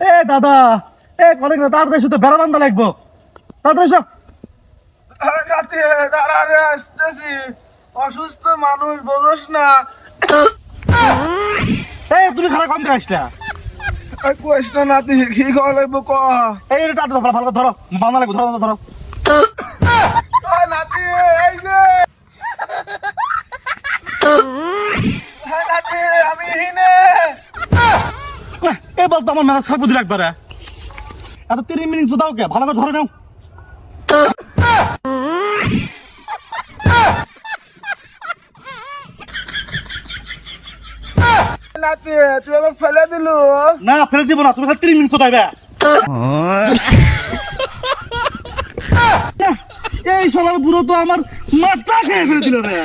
এ দাদা, কলেজ তাড়াতাড়ি এসো, তো বেড়া বান্ধা লাগবো, তাড়াতাড়ি এসো। নাতি দাঁড়ারে আসতেছি, অসুস্থ মানুষ বোঝস না। তুমি খারাপ কম করে আসলা। কইস না নাতি, কি করা লাগবো ক। তাড়াতাড়ি ভালো করে ধরো, বান্ধা লাগবো, ধরো ধরো। নাতি এই যে নাতি আমি হিনে। বলতো আমার মেলা খারাপ বুঝি একবারে, এত 3 মিনিট দাও কে, ভালো করে ধরে নাও। নাতি তুই আমাকে ফেলে দিলু। না ফেলে দিব না, তুমি খালি 3 মিনিট দাইবে। এই শালার বুড়ো তো আমার মাথা খেয়ে ফেলে দিল রে।